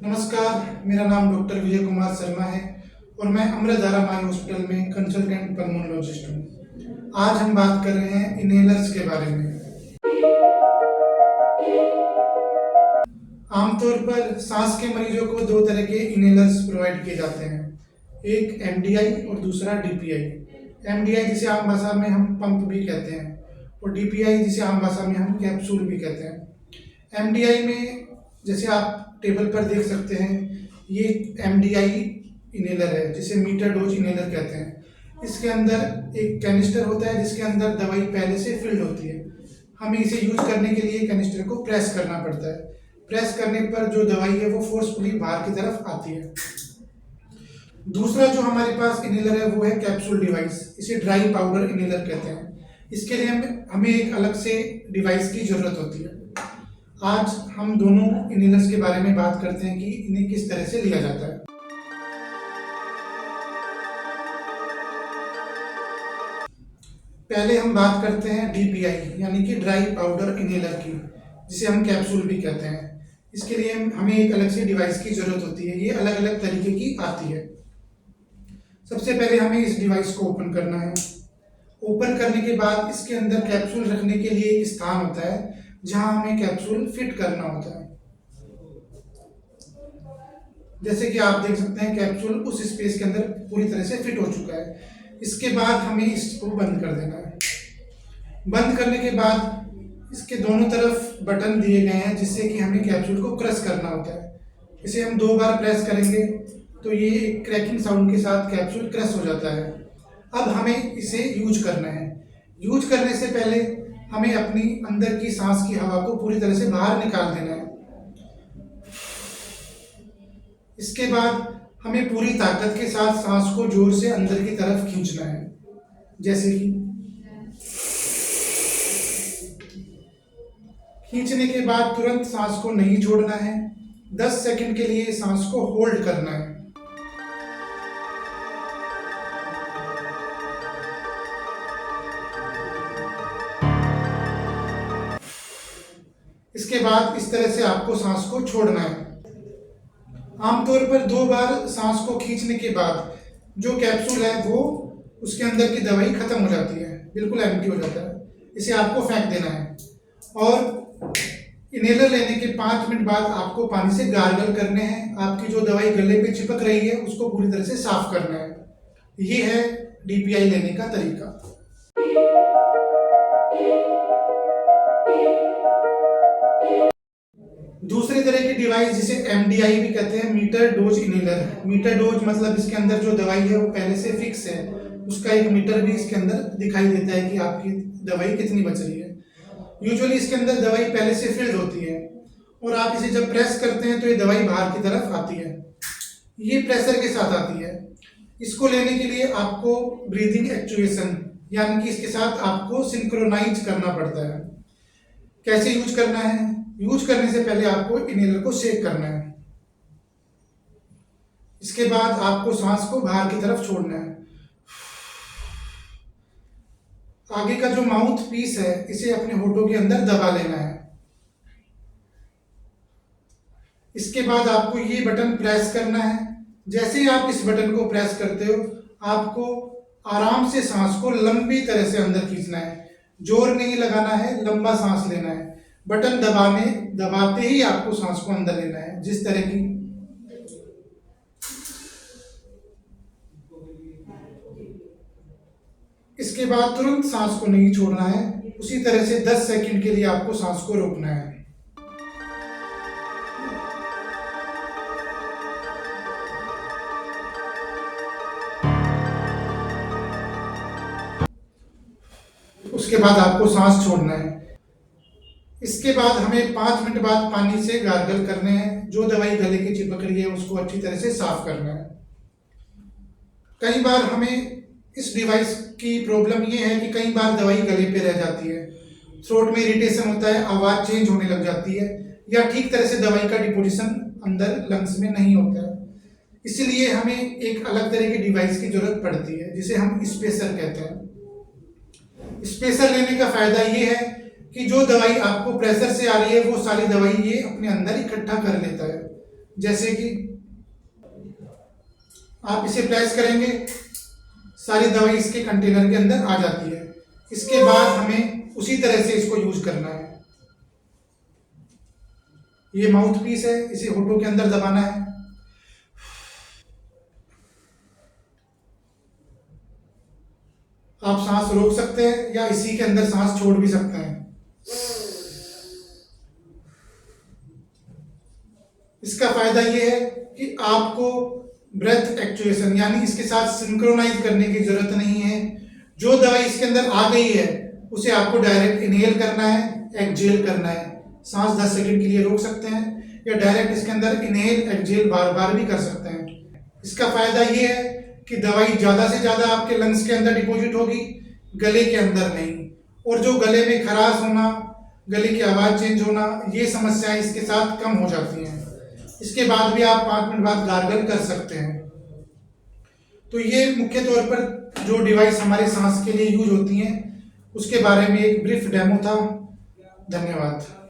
नमस्कार, मेरा नाम डॉक्टर विजय कुमार शर्मा है और मैं अमृतधारा माई हॉस्पिटल में कंसल्टेंट पल्मोनोलॉजिस्ट हूँ। आज हम बात कर रहे हैं इनहेलर्स के बारे में। आमतौर पर सांस के मरीजों को दो तरह के इनहेलर्स प्रोवाइड किए जाते हैं, एक एमडीआई और दूसरा डीपीआई। एमडीआई जिसे आम भाषा में हम पंप भी कहते हैं और डीपीआई जिसे आम भाषा में हम कैप्सूल भी कहते हैं। एमडीआई में जैसे आप टेबल पर देख सकते हैं, ये एमडीआई इनहेलर है जिसे मीटर डोज इनहेलर कहते हैं। इसके अंदर एक कैनिस्टर होता है जिसके अंदर दवाई पहले से फिल्ड होती है। हमें इसे यूज करने के लिए कैनिस्टर को प्रेस करना पड़ता है। प्रेस करने पर जो दवाई है वो फोर्सफुली बाहर की तरफ आती है। दूसरा जो हमारे पास इनहेलर है वो है कैप्सूल डिवाइस, इसे ड्राई पाउडर इनहेलर कहते हैं। इसके लिए हमें एक अलग से डिवाइस की जरूरत होती है। आज हम दोनों इनहेलर्स के बारे में बात करते हैं कि इन्हें किस तरह से लिया जाता है। पहले हम बात करते हैं डीपीआई यानी कि ड्राई पाउडर इनहेलर की, जिसे हम कैप्सूल भी कहते हैं। इसके लिए हमें एक अलग से डिवाइस की जरूरत होती है। ये अलग अलग तरीके की आती है। सबसे पहले हमें इस डिवाइस को ओपन करना है। ओपन करने के बाद इसके अंदर कैप्सूल रखने के लिए एक स्थान होता है जहां हमें कैप्सूल फिट करना होता है। जैसे कि आप देख सकते हैं, कैप्सूल उस स्पेस के अंदर पूरी तरह से फिट हो चुका है। इसके बाद हमें इसको बंद कर देना है। बंद करने के बाद इसके दोनों तरफ बटन दिए गए हैं जिससे कि हमें कैप्सूल को क्रश करना होता है। इसे हम 2 बार प्रेस करेंगे तो ये एक क्रैकिंग साउंड के साथ कैप्सूल क्रश हो जाता है। अब हमें इसे यूज करना है। यूज करने से पहले हमें अपनी अंदर की सांस की हवा को पूरी तरह से बाहर निकाल देना है। इसके बाद हमें पूरी ताकत के साथ सांस को जोर से अंदर की तरफ खींचना है, जैसे कि खींचने के बाद तुरंत सांस को नहीं छोड़ना है। 10 सेकंड के लिए सांस को होल्ड करना है। इसके बाद इस तरह से आपको सांस को छोड़ना है। आमतौर पर 2 बार सांस को खींचने के बाद जो कैप्सूल है वो उसके अंदर की दवाई खत्म हो जाती है, बिल्कुल एम्प्टी हो जाता है। इसे आपको फेंक देना है और इनहेलर लेने के 5 मिनट बाद आपको पानी से गार्गल करने हैं। आपकी जो दवाई गले पे चिपक रही है उसको पूरी तरह से साफ करना है। ये है डीपीआई लेने का तरीका। दूसरी तरह की डिवाइस जिसे एमडीआई भी कहते हैं, meter dose inhaler. Meter dose मतलब इसके अंदर जो दवाई है वो पहले से फिक्स है, उसका एक मीटर भी इसके अंदर दिखाई देता है कि आपकी दवाई कितनी बच रही है। यूजुअली इसके अंदर दवाई पहले से फिल्ड होती है और आप इसे जब प्रेस करते हैं तो ये दवाई बाहर की तरफ आती है। ये प्रेशर के साथ आती है। इसको लेने के लिए आपको ब्रीदिंग एक्चुएशन यानी कि इसके साथ आपको सिंक्रोनाइज करना पड़ता है। कैसे यूज करना है? यूज करने से पहले आपको इनहेलर को शेक करना है। इसके बाद आपको सांस को बाहर की तरफ छोड़ना है। आगे का जो माउथ पीस है इसे अपने होठों के अंदर दबा लेना है। इसके बाद आपको ये बटन प्रेस करना है। जैसे ही आप इस बटन को प्रेस करते हो आपको आराम से सांस को लंबी तरह से अंदर खींचना है। जोर नहीं लगाना है, लंबा सांस लेना है। बटन दबाते ही आपको सांस को अंदर लेना है, जिस तरह की इसके बाद तुरंत सांस को नहीं छोड़ना है। उसी तरह से 10 सेकंड के लिए आपको सांस को रोकना है। उसके बाद आपको सांस छोड़ना है। इसके बाद हमें 5 मिनट बाद पानी से गार्गल करने हैं। जो दवाई गले की चिपक रही है उसको अच्छी तरह से साफ करना है। कई बार हमें इस डिवाइस की प्रॉब्लम ये है कि कई बार दवाई गले पे रह जाती है, थ्रोट में इरिटेशन होता है, आवाज़ चेंज होने लग जाती है या ठीक तरह से दवाई का डिपोजिशन अंदर लंग्स में नहीं होता है। इसलिए हमें एक अलग तरह की डिवाइस की जरूरत पड़ती है जिसे हम स्पेसर कहते हैं। स्पेसर लेने का फायदा ये है कि जो दवाई आपको प्रेशर से आ रही है वो सारी दवाई ये अपने अंदर इकट्ठा कर लेता है। जैसे कि आप इसे प्रेस करेंगे, सारी दवाई इसके कंटेनर के अंदर आ जाती है। इसके बाद हमें उसी तरह से इसको यूज करना है। ये माउथ पीस है, इसे होठों के अंदर दबाना है। आप सांस रोक सकते हैं या इसी के अंदर सांस छोड़ भी सकते हैं। इसका फायदा ये है कि आपको ब्रेथ एक्चुएशन यानी इसके साथ सिंक्रोनाइज करने की जरूरत नहीं है। जो दवाई इसके अंदर आ गई है उसे आपको डायरेक्ट इनहेल करना है, एक्सहेल करना है। सांस 10 सेकंड के लिए रोक सकते हैं या डायरेक्ट इसके अंदर इनहेल एक्सहेल बार बार भी कर सकते हैं। इसका फायदा ये है कि दवाई ज़्यादा से ज़्यादा आपके लंग्स के अंदर डिपॉजिट होगी, गले के अंदर नहीं। और जो गले में खराश होना, गले की आवाज़ चेंज होना, ये समस्याएं इसके साथ कम हो जाती हैं। इसके बाद भी आप 5 मिनट बाद गार्गल कर सकते हैं। तो ये मुख्य तौर पर जो डिवाइस हमारे सांस के लिए यूज होती हैं उसके बारे में एक ब्रीफ डेमो था। धन्यवाद।